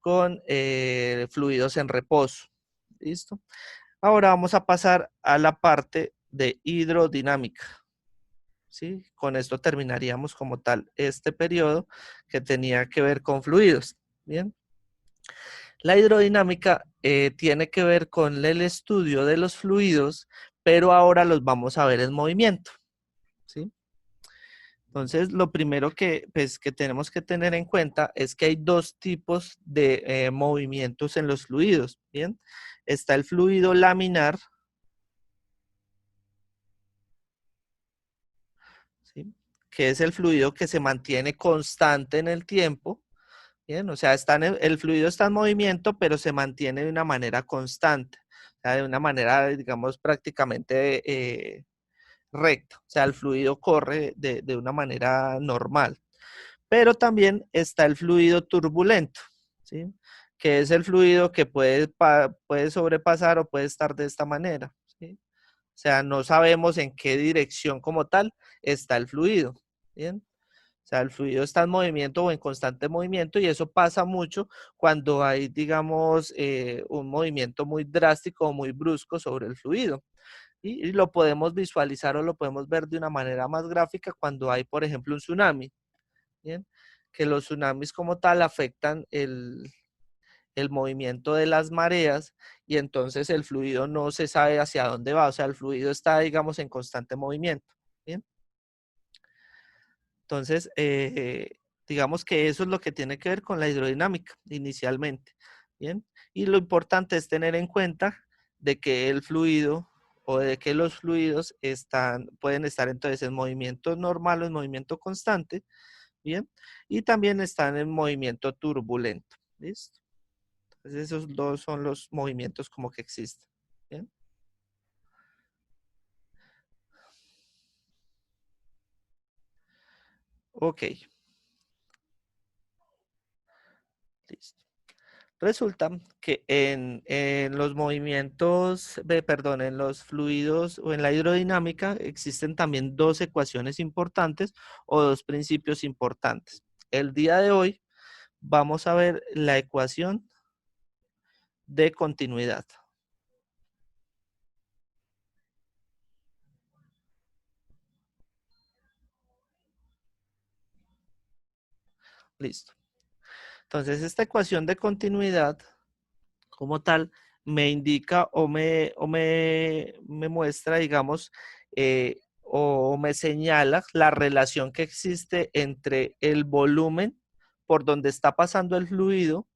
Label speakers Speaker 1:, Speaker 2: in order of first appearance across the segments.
Speaker 1: con fluidos en reposo. ¿Listo? Ahora vamos a pasar a la parte de hidrodinámica. ¿Sí? Con esto terminaríamos como tal este periodo que tenía que ver con fluidos. Bien. La hidrodinámica tiene que ver con el estudio de los fluidos, pero ahora los vamos a ver en movimiento. ¿Sí? Entonces, lo primero que, pues, que tenemos que tener en cuenta es que hay dos tipos de movimientos en los fluidos. Bien. Está el fluido laminar, ¿sí? Que es el fluido que se mantiene constante en el tiempo. Bien, o sea, el fluido está en movimiento, pero se mantiene de una manera constante, o sea, de una manera, digamos, prácticamente recta. O sea, el fluido corre de una manera normal. Pero también está el fluido turbulento, ¿sí? Que es el fluido que puede sobrepasar o puede estar de esta manera, ¿sí? O sea, no sabemos en qué dirección como tal está el fluido, ¿bien? O sea, el fluido está en movimiento o en constante movimiento y eso pasa mucho cuando hay, digamos, un movimiento muy drástico o muy brusco sobre el fluido. Y lo podemos visualizar o lo podemos ver de una manera más gráfica cuando hay, por ejemplo, un tsunami. ¿Bien? Que los tsunamis como tal afectan el movimiento de las mareas y entonces el fluido no se sabe hacia dónde va. O sea, el fluido está, digamos, en constante movimiento. ¿Bien? Entonces, digamos que eso es lo que tiene que ver con la hidrodinámica inicialmente. Bien. Y lo importante es tener en cuenta de que el fluido o de que los fluidos pueden estar entonces en movimiento normal o en movimiento constante. Bien. Y también están en movimiento turbulento. ¿Listo? Entonces, esos dos son los movimientos como que existen. Bien. Ok. Listo. Resulta que en los movimientos, perdón, en los fluidos o en la hidrodinámica existen también dos ecuaciones importantes o dos principios importantes. El día de hoy vamos a ver la ecuación de continuidad. Listo. Entonces, esta ecuación de continuidad como tal me indica me muestra, digamos, o me señala la relación que existe entre el volumen por donde está pasando el fluido,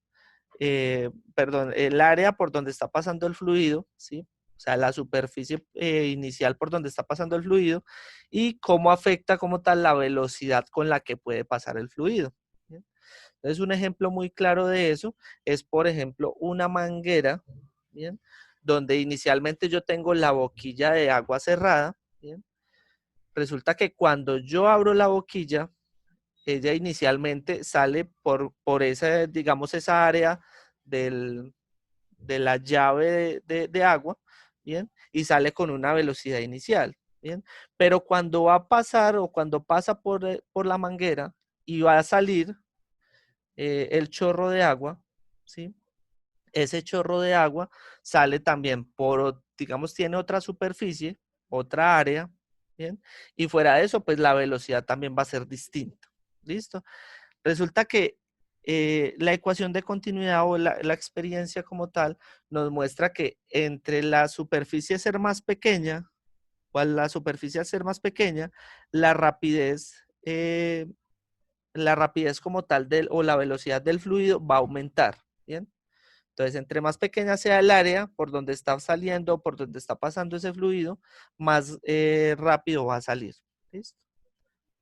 Speaker 1: perdón, el área por donde está pasando el fluido, ¿sí? O sea, la superficie inicial por donde está pasando el fluido y cómo afecta como tal la velocidad con la que puede pasar el fluido. ¿Bien? Entonces, un ejemplo muy claro de eso es, por ejemplo, una manguera, ¿bien? Donde inicialmente yo tengo la boquilla de agua cerrada, ¿bien? Resulta que cuando yo abro la boquilla, ella inicialmente sale por esa, digamos, esa área del, de la llave de agua, ¿bien? Y sale con una velocidad inicial, ¿bien? Pero cuando va a pasar o cuando pasa por la manguera y va a salir el chorro de agua, ¿sí? Ese chorro de agua sale también digamos, tiene otra superficie, otra área, ¿bien? Y fuera de eso, pues la velocidad también va a ser distinta. ¿Listo? Resulta que la ecuación de continuidad o la experiencia como tal nos muestra que entre la superficie ser más pequeña, o a la superficie al ser más pequeña, la rapidez como tal o la velocidad del fluido va a aumentar. ¿Bien? Entonces, entre más pequeña sea el área por donde está saliendo, por donde está pasando ese fluido, más rápido va a salir. ¿Listo?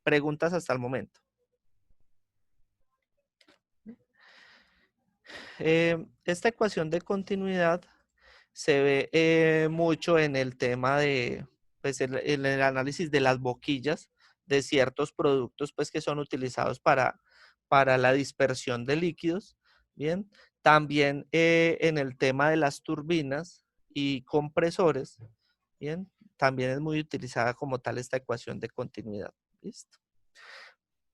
Speaker 1: Preguntas hasta el momento. Esta ecuación de continuidad se ve mucho en el tema de, pues, en el análisis de las boquillas de ciertos productos, pues, que son utilizados para la dispersión de líquidos, ¿bien? También en el tema de las turbinas y compresores, ¿bien? También es muy utilizada como tal esta ecuación de continuidad, ¿listo?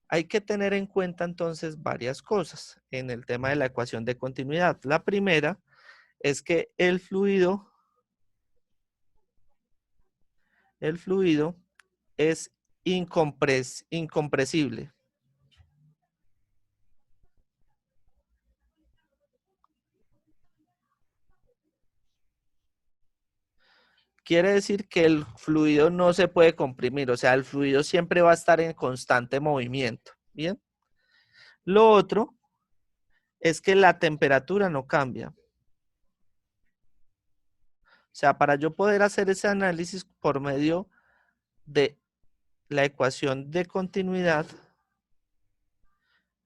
Speaker 1: Hay que tener en cuenta entonces varias cosas en el tema de la ecuación de continuidad. La primera es que el fluido es incompresible. Quiere decir que el fluido no se puede comprimir, o sea, el fluido siempre va a estar en constante movimiento. Bien. Lo otro es que la temperatura no cambia. O sea, para yo poder hacer ese análisis por medio de la ecuación de continuidad,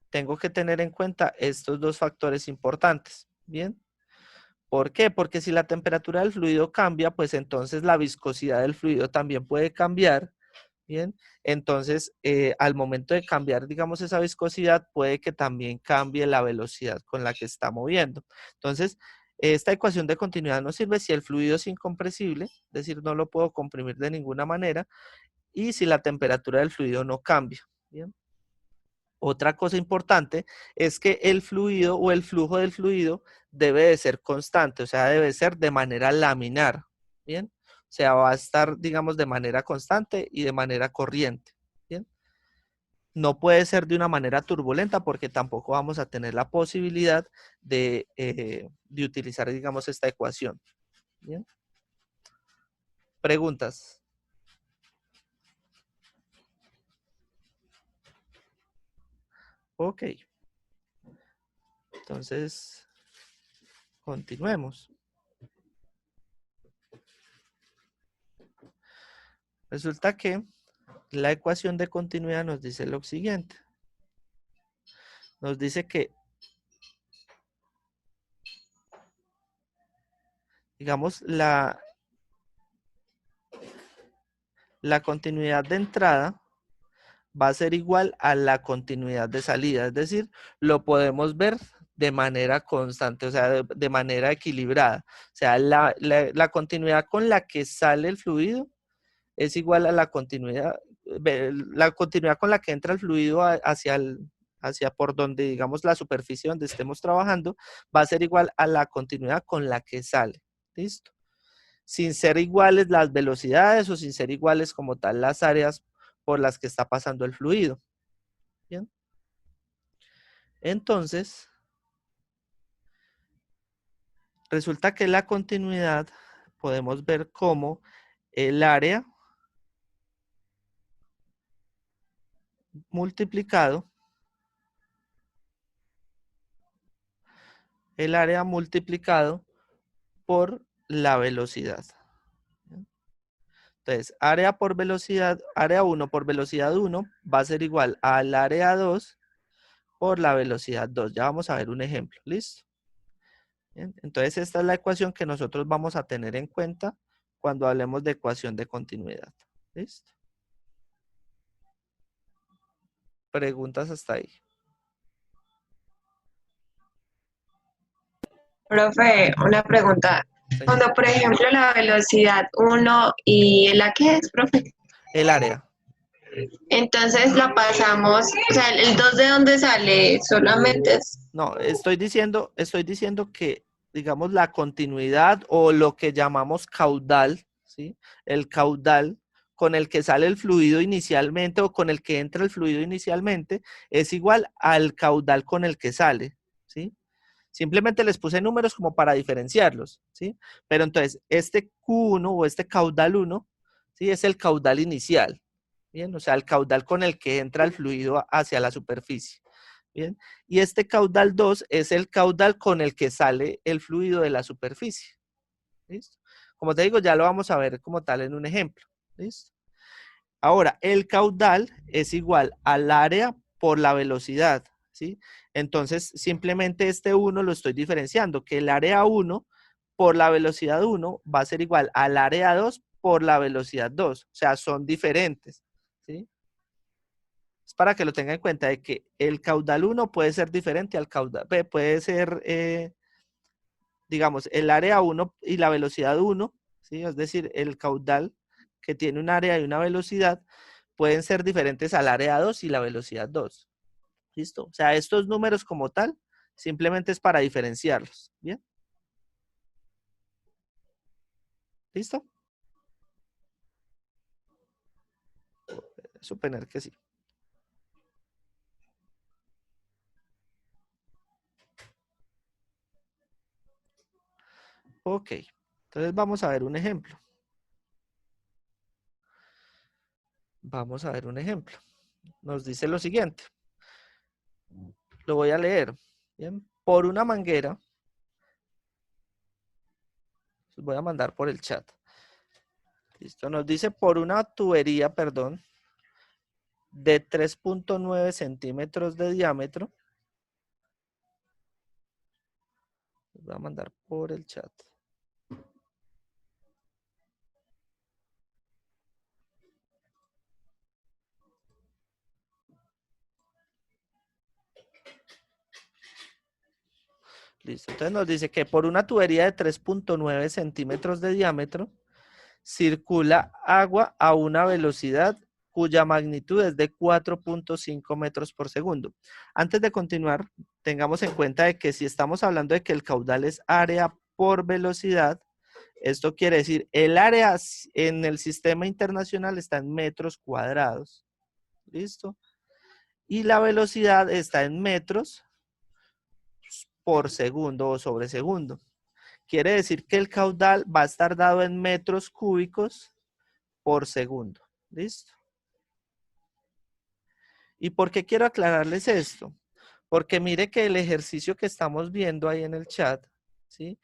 Speaker 1: tengo que tener en cuenta estos dos factores importantes. Bien. ¿Por qué? Porque si la temperatura del fluido cambia, pues entonces la viscosidad del fluido también puede cambiar. Bien, entonces al momento de cambiar, digamos, esa viscosidad, puede que también cambie la velocidad con la que está moviendo. Entonces, esta ecuación de continuidad nos sirve si el fluido es incompresible, es decir, no lo puedo comprimir de ninguna manera, y si la temperatura del fluido no cambia. Bien. Otra cosa importante es que el fluido o el flujo del fluido debe de ser constante, o sea, debe ser de manera laminar, ¿bien? O sea, va a estar, digamos, de manera constante y de manera corriente, ¿bien? No puede ser de una manera turbulenta porque tampoco vamos a tener la posibilidad de utilizar, digamos, esta ecuación, ¿bien? Preguntas. Ok. Entonces, continuemos. Resulta que la ecuación de continuidad nos dice lo siguiente. Nos dice que, digamos, la continuidad de entrada va a ser igual a la continuidad de salida. Es decir, lo podemos ver de manera constante, o sea, de manera equilibrada. O sea, la continuidad con la que sale el fluido es igual a la continuidad con la que entra el fluido hacia por donde, digamos, la superficie donde estemos trabajando, va a ser igual a la continuidad con la que sale. ¿Listo? Sin ser iguales las velocidades o sin ser iguales como tal las áreas por las que está pasando el fluido. ¿Bien? Entonces, resulta que la continuidad podemos ver cómo el área multiplicado por la velocidad. Entonces, área por velocidad, área 1 por velocidad 1 va a ser igual al área 2 por la velocidad 2. Ya vamos a ver un ejemplo. ¿Listo? Bien, entonces, esta es la ecuación que nosotros vamos a tener en cuenta cuando hablemos de ecuación de continuidad. ¿Listo? Preguntas hasta ahí.
Speaker 2: Profe, una pregunta.
Speaker 1: Señor.
Speaker 2: Cuando, por ejemplo, la velocidad 1 y el A, ¿qué es, profe?
Speaker 1: El área.
Speaker 2: Entonces la pasamos, o sea, el 2 de dónde sale, solamente es,
Speaker 1: No, estoy diciendo que, digamos, la continuidad o lo que llamamos caudal, ¿sí? El caudal con el que sale el fluido inicialmente o con el que entra el fluido inicialmente es igual al caudal con el que sale, ¿sí? Simplemente les puse números como para diferenciarlos, ¿sí? Pero entonces, este Q1 o este caudal 1, ¿sí? Es el caudal inicial, ¿bien? O sea, el caudal con el que entra el fluido hacia la superficie. Bien, y este caudal 2 es el caudal con el que sale el fluido de la superficie. ¿Listo? Como te digo, ya lo vamos a ver como tal en un ejemplo. ¿Listo? Ahora, el caudal es igual al área por la velocidad. ¿Sí? Entonces, simplemente este 1 lo estoy diferenciando, que el área 1 por la velocidad 1 va a ser igual al área 2 por la velocidad 2. O sea, son diferentes. ¿Sí? Es para que lo tenga en cuenta de que el caudal 1 puede ser diferente al caudal, puede ser, digamos, el área 1 y la velocidad 1, ¿sí? Es decir, el caudal que tiene un área y una velocidad, pueden ser diferentes al área 2 y la velocidad 2. ¿Listo? O sea, estos números como tal, simplemente es para diferenciarlos. ¿Bien? ¿Listo? Suponer que sí. Ok. Entonces vamos a ver un ejemplo. Vamos a ver un ejemplo. Nos dice lo siguiente. Lo voy a leer. Bien. Por una manguera. Los voy a mandar por el chat. Listo. Nos dice por una tubería, perdón, de 3.9 centímetros de diámetro. Los voy a mandar por el chat. Listo. Entonces nos dice que por una tubería de 3.9 centímetros de diámetro circula agua a una velocidad cuya magnitud es de 4.5 metros por segundo. Antes de continuar, tengamos en cuenta de que si estamos hablando de que el caudal es área por velocidad, esto quiere decir el área en el sistema internacional está en metros cuadrados. ¿Listo? Y la velocidad está en metros por segundo o sobre segundo. Quiere decir que el caudal va a estar dado en metros cúbicos por segundo. ¿Listo? ¿Y por qué quiero aclararles esto? Porque mire que el ejercicio que estamos viendo ahí en el chat, ¿sí?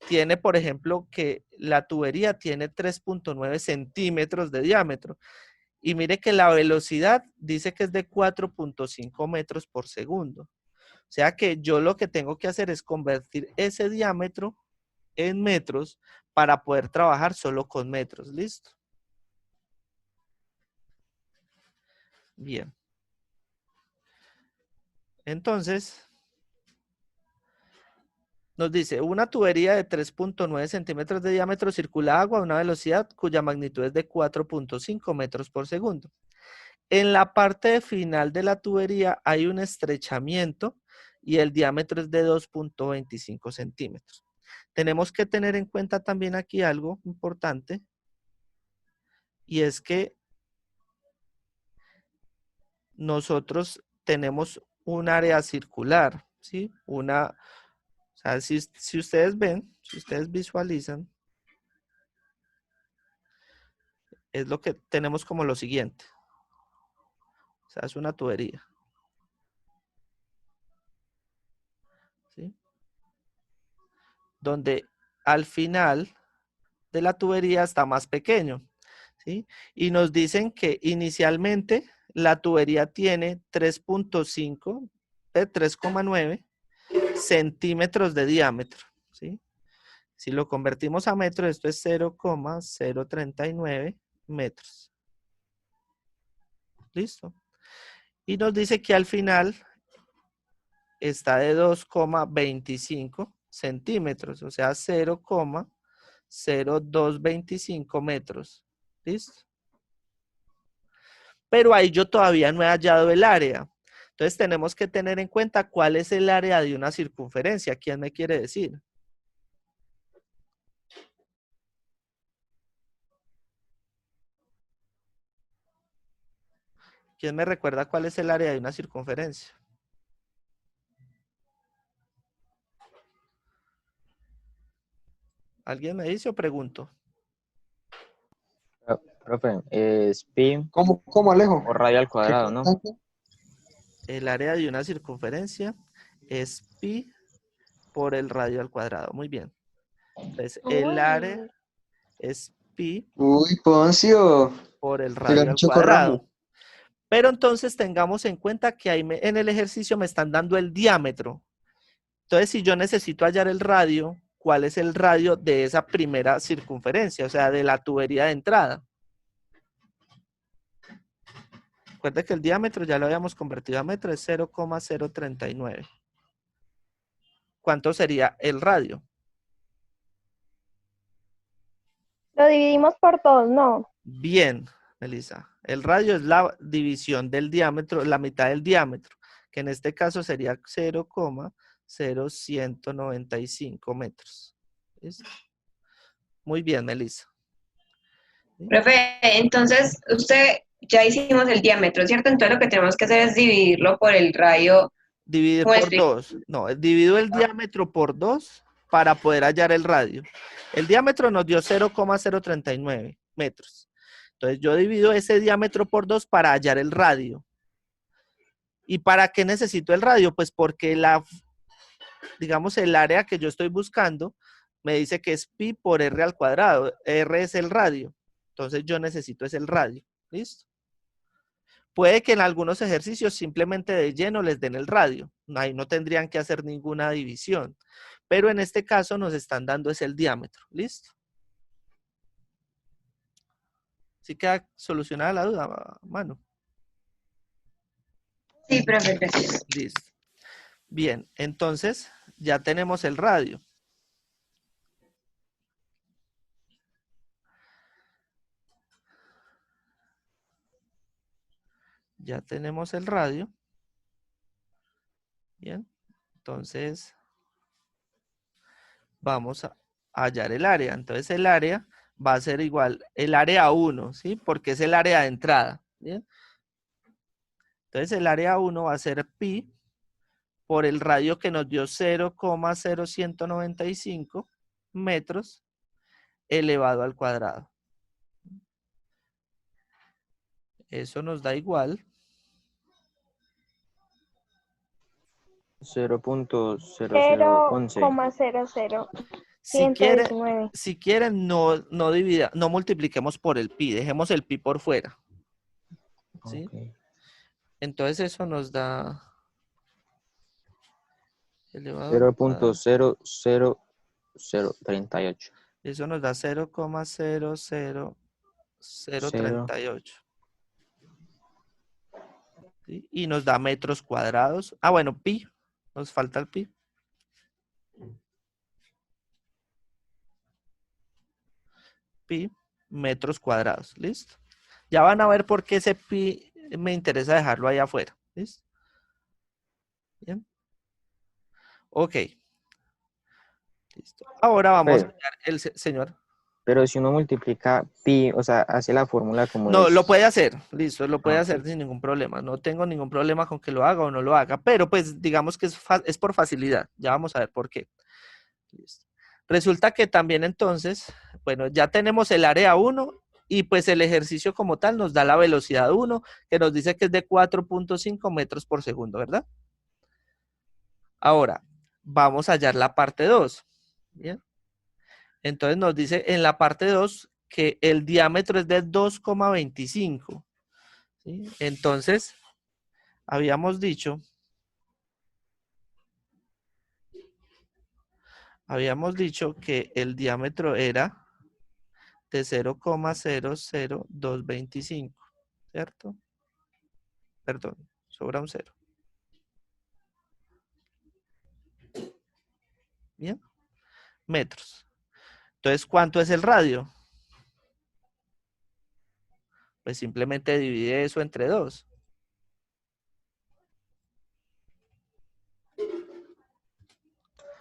Speaker 1: Tiene, por ejemplo, que la tubería tiene 3.9 centímetros de diámetro. Y mire que la velocidad dice que es de 4.5 metros por segundo. O sea que yo lo que tengo que hacer es convertir ese diámetro en metros para poder trabajar solo con metros. ¿Listo? Bien. Entonces, nos dice, una tubería de 3.9 centímetros de diámetro circula agua a una velocidad cuya magnitud es de 4.5 metros por segundo. En la parte final de la tubería hay un estrechamiento y el diámetro es de 2.25 centímetros. Tenemos que tener en cuenta también aquí algo importante y es que nosotros tenemos un área circular, ¿sí? O sea, si ustedes ven, si ustedes visualizan, es lo que tenemos como lo siguiente. O sea, es una tubería. ¿Sí? Donde al final de la tubería está más pequeño. ¿Sí? Y nos dicen que inicialmente la tubería tiene 3.5, 3,9 centímetros de diámetro. ¿Sí? Si lo convertimos a metros, esto es 0,039 metros. ¿Listo? Y nos dice que al final está de 2,25 centímetros, o sea, 0,0225 metros. ¿Listo? Pero ahí yo todavía no he hallado el área. Entonces tenemos que tener en cuenta cuál es el área de una circunferencia. ¿Quién me quiere decir? ¿Quién me recuerda cuál es el área de una circunferencia? ¿Alguien me dice o pregunto?
Speaker 3: Profe, es pi
Speaker 4: ¿Cómo, Alejo?
Speaker 3: o radio al
Speaker 4: ¿Qué
Speaker 3: cuadrado, ¿no?
Speaker 4: constante?
Speaker 1: El área de una circunferencia es pi por el radio al cuadrado. Muy bien. Entonces, el área es pi
Speaker 4: Uy, Poncio,
Speaker 1: por el
Speaker 4: le
Speaker 1: radio
Speaker 4: ganó
Speaker 1: al cuadrado.
Speaker 4: Chocorramo.
Speaker 1: Pero entonces tengamos en cuenta que ahí en el ejercicio me están dando el diámetro. Entonces, si yo necesito hallar el radio, ¿cuál es el radio de esa primera circunferencia? O sea, de la tubería de entrada. Recuerda que el diámetro ya lo habíamos convertido a metro, es 0,039. ¿Cuánto sería el radio?
Speaker 5: Lo dividimos por 2, ¿no?
Speaker 1: Bien, Melissa. El radio es la división del diámetro, la mitad del diámetro, que en este caso sería 0,0195 metros. ¿Listo? Muy bien, Melissa. ¿Sí?
Speaker 2: Profe, entonces usted ya hicimos el diámetro, ¿cierto? Entonces lo que tenemos que hacer es dividirlo por el radio.
Speaker 1: Dividir
Speaker 2: ¿Cómo
Speaker 1: por
Speaker 2: explico?
Speaker 1: 2. No, divido el diámetro por 2 para poder hallar el radio. El diámetro nos dio 0,039 metros. Entonces yo divido ese diámetro por 2 para hallar el radio. ¿Y para qué necesito el radio? Pues porque digamos, el área que yo estoy buscando me dice que es pi por r al cuadrado. R es el radio. Entonces yo necesito es el radio. ¿Listo? Puede que en algunos ejercicios simplemente de lleno les den el radio. Ahí no tendrían que hacer ninguna división. Pero en este caso nos están dando es el diámetro. ¿Listo? ¿Sí queda solucionada la duda, mano?
Speaker 2: Sí, profe, gracias.
Speaker 1: Listo. Bien, entonces ya tenemos el radio. Ya tenemos el radio. Bien, entonces vamos a hallar el área. Entonces el área va a ser igual, el área 1, ¿sí? Porque es el área de entrada. ¿Bien? Entonces el área 1 va a ser pi por el radio que nos dio 0,0195 metros elevado al cuadrado. Eso nos da igual
Speaker 3: 0.0011.
Speaker 5: 0,00.
Speaker 1: Si quieren,
Speaker 5: 119.
Speaker 1: si quieren no multipliquemos por el pi, dejemos el pi por fuera. ¿Sí?
Speaker 3: Ok.
Speaker 1: Entonces eso nos da elevado al cuadrado.
Speaker 3: 0.00038.
Speaker 1: Eso nos da 0,00038. ¿Sí? Y nos da metros cuadrados. Ah, bueno, pi. Nos falta el pi. Pi metros cuadrados. ¿Listo? Ya van a ver por qué ese pi me interesa dejarlo ahí afuera. ¿Listo? Bien. Ok. Listo. Ahora vamos a
Speaker 3: Pero,
Speaker 1: hallar el señor.
Speaker 3: pero si uno multiplica pi, o sea, hace la fórmula como
Speaker 1: No,
Speaker 3: es.
Speaker 1: lo puede hacer, listo, lo puede
Speaker 3: Ah,
Speaker 1: hacer
Speaker 3: ok.
Speaker 1: sin ningún problema. No tengo ningún problema con que lo haga o no lo haga, pero pues digamos que es por facilidad. Ya vamos a ver por qué. Listo. Resulta que también entonces, bueno, ya tenemos el área 1 y pues el ejercicio como tal nos da la velocidad 1, que nos dice que es de 4,5 metros por segundo, ¿verdad? Ahora, vamos a hallar la parte 2. Bien. Entonces nos dice en la parte 2 que el diámetro es de 2,25. ¿Sí? Entonces, habíamos dicho que el diámetro era de 0,00225, ¿cierto? Perdón, sobra un 0. Bien, metros. Entonces, ¿cuánto es el radio? Pues simplemente divide eso entre 2.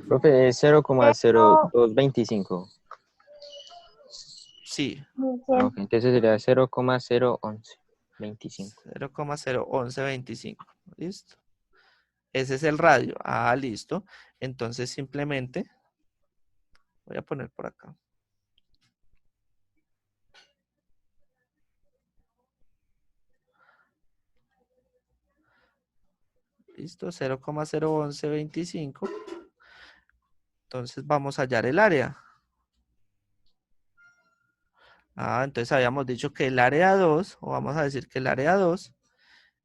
Speaker 3: Profe, es 0,0225.
Speaker 1: Sí,
Speaker 3: Ah, ok. Entonces sería 0,01125.
Speaker 1: 0,01125. ¿Listo? Ese es el radio. Ah, listo. Entonces, simplemente, voy a poner por acá. Listo, 0,01125. Entonces vamos a hallar el área. Ah, entonces habíamos dicho que el área 2, o vamos a decir que el área 2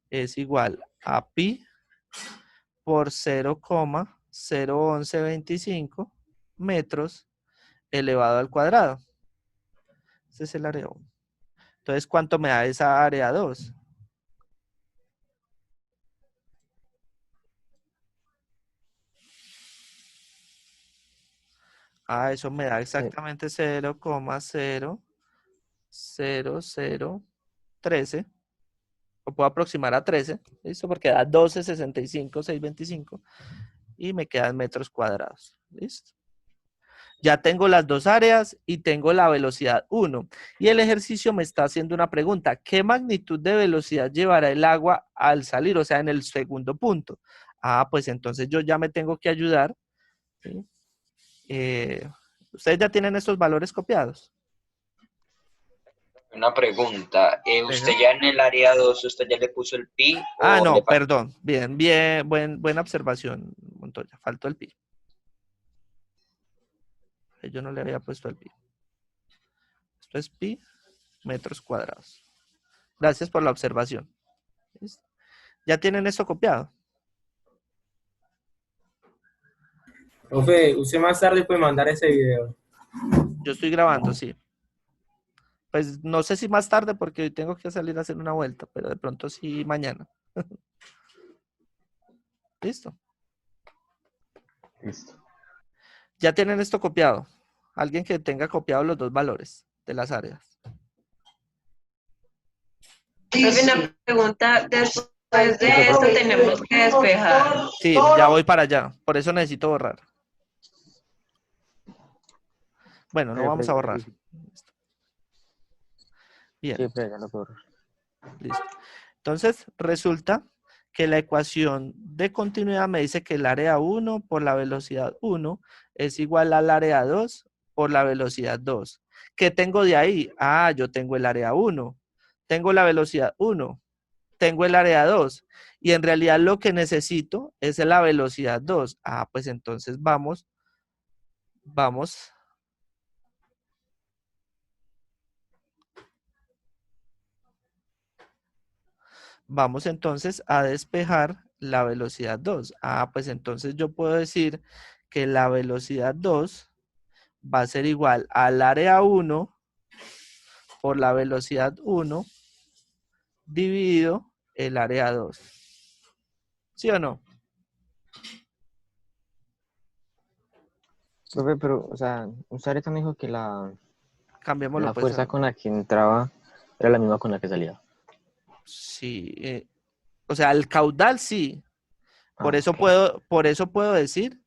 Speaker 1: es igual a pi por 0,01125 metros elevado al cuadrado. Ese es el área 1. Entonces, ¿cuánto me da esa área 2? Ah, eso me da exactamente 0,0000 13, lo puedo aproximar a 13, ¿listo? Porque da 12, 65, 625 y me quedan metros cuadrados, ¿listo? Ya tengo las dos áreas y tengo la velocidad 1. Y el ejercicio me está haciendo una pregunta. ¿Qué magnitud de velocidad llevará el agua al salir? O sea, en el segundo punto. Ah, pues entonces yo ya me tengo que ayudar, ¿sí? ¿Ustedes ya tienen estos valores copiados?
Speaker 5: Una pregunta, ¿usted
Speaker 1: Ajá.
Speaker 5: ya en el área 2, usted ya le puso el pi
Speaker 1: Ah,
Speaker 5: o le
Speaker 1: no,
Speaker 5: falta?
Speaker 1: perdón. Bien, buena observación, Montoya. Faltó el pi. Yo no le había puesto el pi. Esto es pi metros cuadrados. Gracias por la observación. ¿Listo? ¿Ya tienen esto copiado?
Speaker 6: Profe, usted más tarde puede mandar ese video.
Speaker 1: Yo estoy grabando, sí. Pues no sé si más tarde porque hoy tengo que salir a hacer una vuelta, pero de pronto sí mañana. ¿Listo?
Speaker 3: Listo.
Speaker 1: Ya tienen esto copiado. Alguien que tenga copiado los dos valores de las áreas.
Speaker 2: Profe, una pregunta, después de esto tenemos que despejar.
Speaker 1: Sí, ya voy para allá. Por eso necesito borrar. Bueno, no vamos a borrar. Listo. Bien.
Speaker 3: Sí, pero ya lo puedo.
Speaker 1: Listo. Entonces, resulta que la ecuación de continuidad me dice que el área 1 por la velocidad 1 es igual al área 2 por la velocidad 2. ¿Qué tengo de ahí? Ah, yo tengo el área 1, tengo la velocidad 1, tengo el área 2 y en realidad lo que necesito es la velocidad 2. Ah, pues entonces vamos entonces a despejar la velocidad 2. Ah, pues entonces yo puedo decir que la velocidad 2 va a ser igual al área 1 por la velocidad 1 dividido el área 2. ¿Sí o no?
Speaker 3: Profe, pero, o sea, usted ahorita me dijo que
Speaker 1: Cambiémoslo
Speaker 3: la
Speaker 1: pues.
Speaker 3: fuerza con la que entraba era la misma con la que salía.
Speaker 1: Sí. O sea, el caudal sí. Por
Speaker 3: Ah,
Speaker 1: eso
Speaker 3: ok.
Speaker 1: por eso puedo decir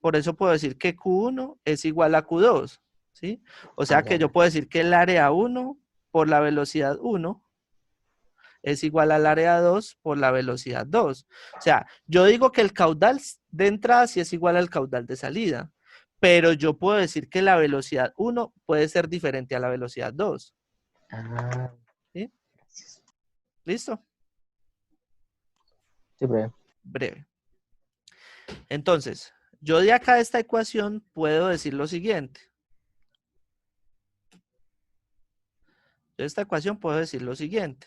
Speaker 1: que Q1 es igual a Q2, ¿sí? O
Speaker 3: Ah,
Speaker 1: sea
Speaker 3: ya,
Speaker 1: que yo
Speaker 3: ya.
Speaker 1: puedo decir que el área 1 por la velocidad 1 es igual al área 2 por la velocidad 2. O sea, yo digo que el caudal de entrada sí es igual al caudal de salida, pero yo puedo decir que la velocidad 1 puede ser diferente a la velocidad 2.
Speaker 3: Ah,
Speaker 1: ¿Sí?
Speaker 3: gracias.
Speaker 1: ¿Listo?
Speaker 3: Sí, profe.
Speaker 1: Breve. Entonces, yo de acá de esta ecuación puedo decir lo siguiente. De esta ecuación puedo decir lo siguiente.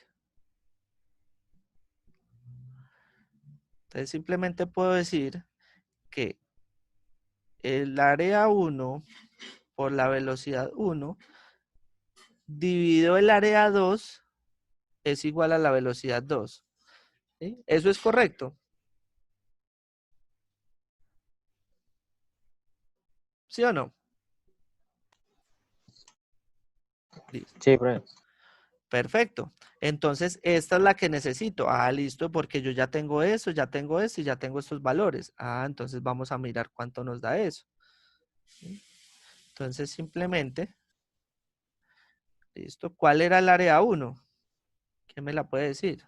Speaker 1: Entonces, simplemente puedo decir que el área 1 por la velocidad 1 dividido el área 2 es igual a la velocidad 2. ¿Sí? ¿Eso es correcto? ¿Sí o no? Listo.
Speaker 3: Sí, profe.
Speaker 1: Perfecto. Entonces, esta es la que necesito. Ah, listo, porque yo ya tengo eso, ya tengo esto y ya tengo estos valores. Ah, entonces vamos a mirar cuánto nos da eso. ¿Sí? Entonces, simplemente, listo. ¿Cuál era el área 1? ¿Quién me la puede decir?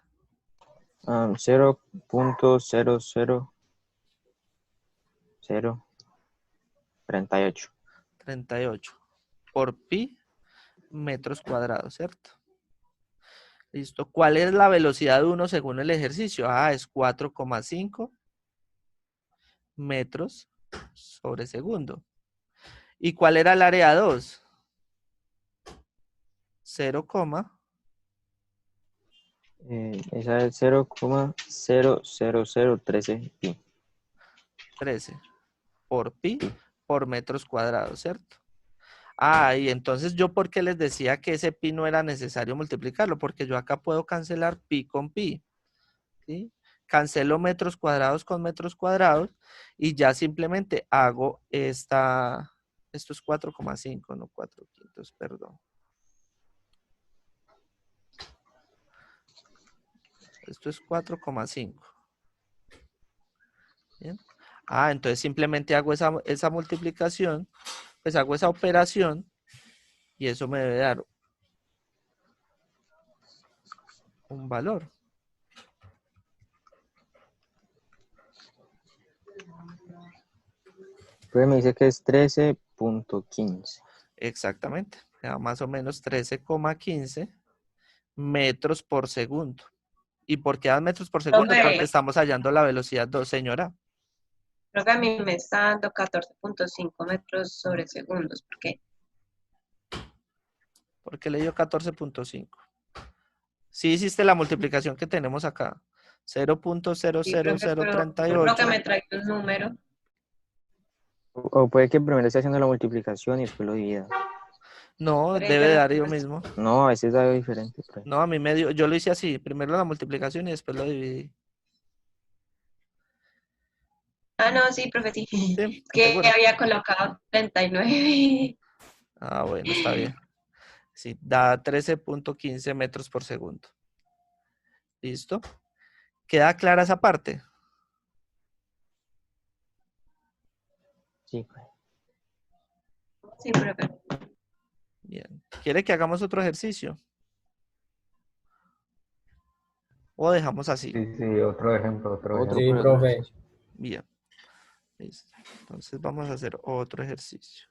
Speaker 3: 0.00038.
Speaker 1: 38 por pi metros cuadrados, ¿cierto? Listo. ¿Cuál es la velocidad 1 según el ejercicio? Ah, es 4,5 metros sobre segundo. ¿Y cuál era el área 2? 0,
Speaker 3: Esa es 0,00013 pi.
Speaker 1: 13 por pi por metros cuadrados, ¿cierto? Ah, y entonces yo, ¿por qué les decía que ese pi no era necesario multiplicarlo? Porque yo acá puedo cancelar pi con pi, ¿sí? Cancelo metros cuadrados con metros cuadrados y ya simplemente hago esto es 4,5, no 4/5, perdón. Esto es 4,5. Bien. Ah, entonces simplemente hago esa multiplicación, pues hago esa operación y eso me debe dar un valor.
Speaker 3: Pues me dice que es 13.15.
Speaker 1: Exactamente. Me da más o menos 13,15 metros por segundo. ¿Y por qué dan metros por segundo? Porque
Speaker 2: Profe,
Speaker 1: estamos hallando la velocidad 2, señora.
Speaker 2: creo que a mí me está dando 14.5 metros sobre segundos, porque
Speaker 1: ¿Por qué le dio 14,5? Sí hiciste la multiplicación que tenemos acá.
Speaker 2: sí, profe, pero yo creo que
Speaker 1: 0.00038.
Speaker 2: me trae un número.
Speaker 3: O puede que primero esté haciendo la multiplicación y después lo divida.
Speaker 1: No,
Speaker 2: Por eso
Speaker 1: debe
Speaker 2: la
Speaker 1: dar yo
Speaker 2: multiplicación.
Speaker 1: mismo.
Speaker 3: No, a veces da algo diferente. Pues.
Speaker 1: No, a mí me dio, yo lo hice así. Primero la multiplicación y después lo dividí.
Speaker 2: Ah, no, sí, profe, sí.
Speaker 1: ¿Sí?
Speaker 2: Es que
Speaker 1: ¿Segura?
Speaker 2: había colocado 39.
Speaker 1: Ah, bueno, está bien. Sí, da 13,15 metros por segundo. ¿Listo? ¿Queda clara esa parte?
Speaker 3: Sí, pues.
Speaker 2: Sí, profe.
Speaker 1: Bien. ¿Quiere que hagamos otro ejercicio? ¿O dejamos así?
Speaker 7: Sí, sí, otro ejemplo, otro
Speaker 3: Otro
Speaker 7: ejemplo.
Speaker 6: Sí,
Speaker 3: por
Speaker 6: profe.
Speaker 3: ejercicio.
Speaker 1: Bien. Listo. Entonces vamos a hacer otro ejercicio.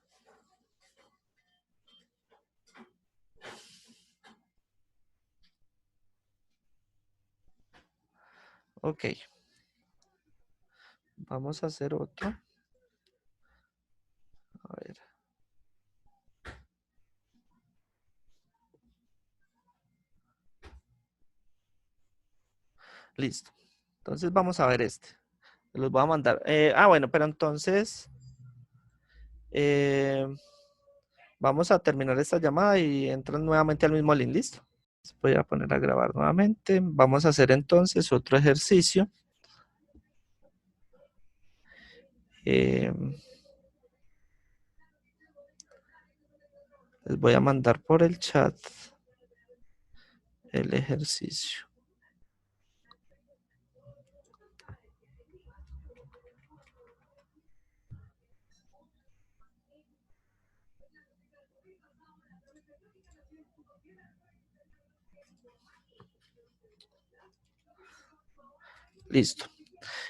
Speaker 1: Ok. Vamos a hacer otro. A ver. Listo. Entonces vamos a ver este. Los voy a mandar. Bueno, pero entonces vamos a terminar esta llamada y entran nuevamente al mismo link. ¿Listo? Voy a poner a grabar nuevamente. Vamos a hacer entonces otro ejercicio. Les voy a mandar por el chat el ejercicio. Listo.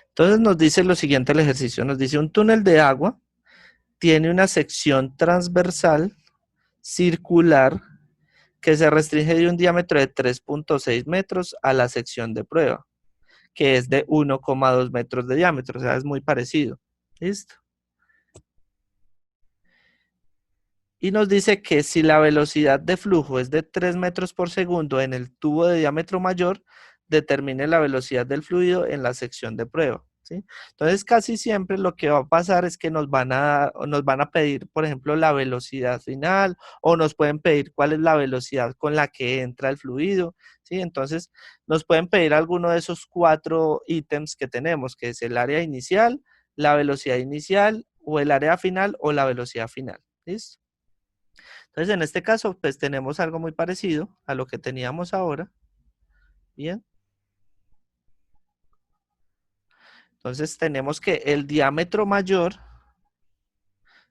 Speaker 1: Entonces nos dice lo siguiente el ejercicio. Nos dice un túnel de agua tiene una sección transversal circular que se restringe de un diámetro de 3,6 metros a la sección de prueba, que es de 1,2 metros de diámetro, o sea, es muy parecido. ¿Listo? Y nos dice que si la velocidad de flujo es de 3 metros por segundo en el tubo de diámetro mayor, determine la velocidad del fluido en la sección de prueba. ¿Sí? Entonces, casi siempre lo que va a pasar es que nos van a pedir, por ejemplo, la velocidad final o nos pueden pedir cuál es la velocidad con la que entra el fluido. ¿Sí? Entonces, nos pueden pedir alguno de esos 4 ítems que tenemos, que es el área inicial, la velocidad inicial o el área final o la velocidad final. ¿Listo? Entonces, en este caso, pues tenemos algo muy parecido a lo que teníamos ahora. Bien. Entonces, tenemos que el diámetro mayor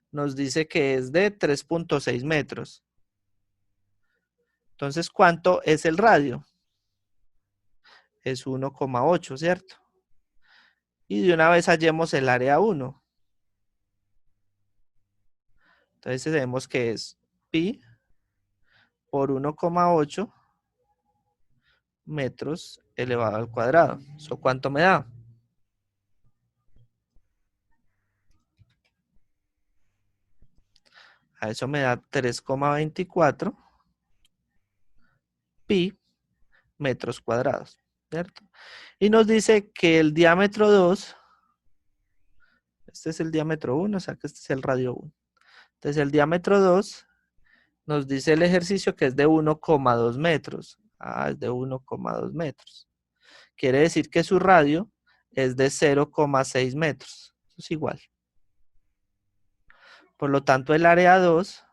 Speaker 1: nos dice que es de 3,6 metros. Entonces, ¿cuánto es el radio? Es 1,8, ¿cierto? Y de una vez hallemos el área 1. Entonces, tenemos que es pi por 1,8 metros elevado al cuadrado. ¿Eso cuánto me da? A eso me da 3,24 pi metros cuadrados, ¿cierto? Y nos dice que el diámetro 2, este es el diámetro 1, o sea que este es el radio 1. Entonces el diámetro 2 nos dice el ejercicio que es de 1,2 metros. Ah, es de 1,2 metros. Quiere decir que su radio es de 0,6 metros. Eso es igual. Por lo tanto, el área 2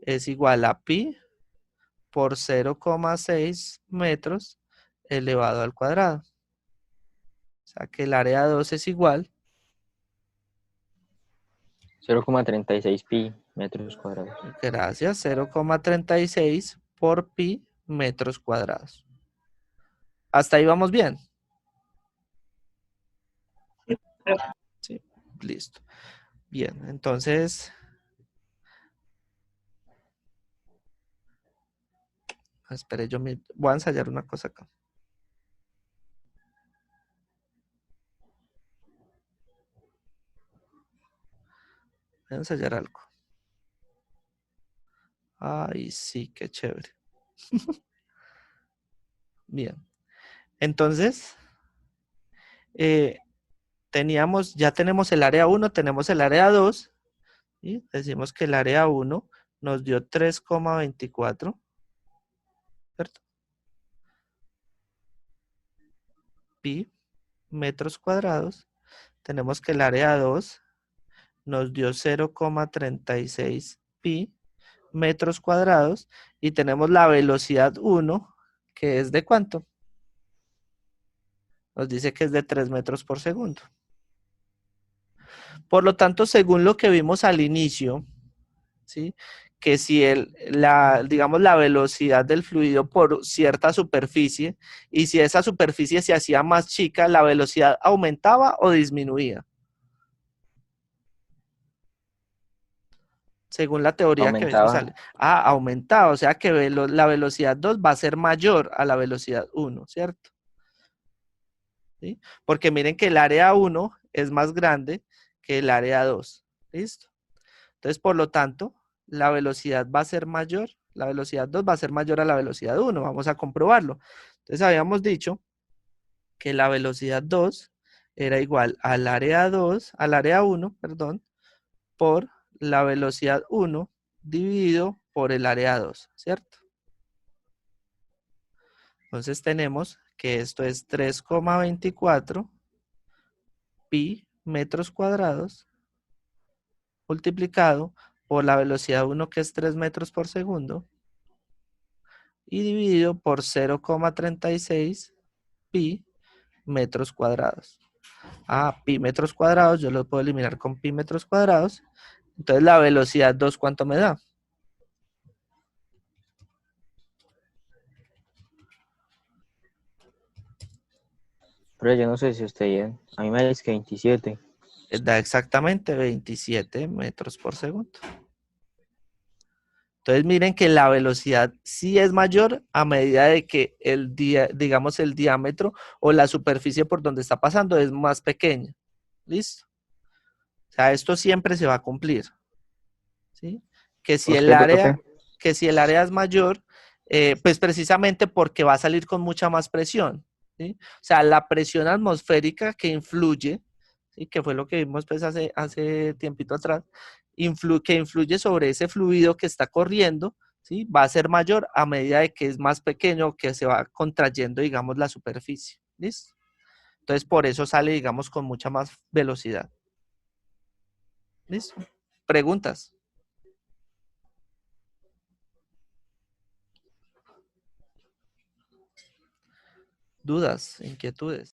Speaker 1: es igual a pi por 0,6 metros elevado al cuadrado. O sea que el área 2 es igual
Speaker 3: 0,36 pi metros cuadrados.
Speaker 1: Gracias, 0,36 por pi metros cuadrados. Hasta ahí vamos bien. Sí, listo. Bien, entonces, espere, voy a ensayar una cosa acá. Voy a ensayar algo. Ay, sí, qué chévere. Bien, entonces, ya tenemos el área 1, tenemos el área 2, y decimos que el área 1 nos dio 3,24, ¿cierto? Pi metros cuadrados. Tenemos que el área 2 nos dio 0,36 pi metros cuadrados y tenemos la velocidad 1, que es de ¿cuánto? Nos dice que es de 3 metros por segundo. Por lo tanto, según lo que vimos al inicio, ¿sí? Que si digamos, la velocidad del fluido por cierta superficie, y si esa superficie se hacía más chica, la velocidad aumentaba o disminuía. Según la teoría que vimos
Speaker 3: Aumentaba.
Speaker 1: aumentaba, o sea que la velocidad 2 va a ser mayor a la velocidad 1, ¿cierto? ¿Sí? Porque miren que el área 1 es más grande que el área 2, ¿listo? Entonces, por lo tanto, la velocidad va a ser mayor, la velocidad 2 va a ser mayor a la velocidad 1, vamos a comprobarlo. Entonces, habíamos dicho que la velocidad 2 era igual al área 1, perdón, por la velocidad 1 dividido por el área 2, ¿cierto? Entonces tenemos que esto es 3,24 pi metros cuadrados multiplicado por la velocidad 1, que es 3 metros por segundo, y dividido por 0,36 pi metros cuadrados. Pi metros cuadrados, yo lo puedo eliminar con pi metros cuadrados. Entonces la velocidad 2, ¿cuánto me da?
Speaker 3: Pero yo no sé si estoy bien. A mí me dice que 27.
Speaker 1: Da exactamente 27 metros por segundo. Entonces miren que la velocidad sí es mayor a medida de que digamos el diámetro o la superficie por donde está pasando es más pequeña. ¿Listo? O sea, esto siempre se va a cumplir. ¿Sí? Que si
Speaker 3: ¿Por
Speaker 1: el
Speaker 3: qué, profe?
Speaker 1: área es mayor, pues precisamente porque va a salir con mucha más presión. ¿Sí? O sea, la presión atmosférica que influye, ¿sí? Que fue lo que vimos pues hace tiempito atrás, que influye sobre ese fluido que está corriendo, ¿sí? Va a ser mayor a medida de que es más pequeño, que se va contrayendo, digamos, la superficie. ¿Listo? Entonces, por eso sale, digamos, con mucha más velocidad. ¿Listo? ¿Preguntas? ¿Dudas? ¿Inquietudes?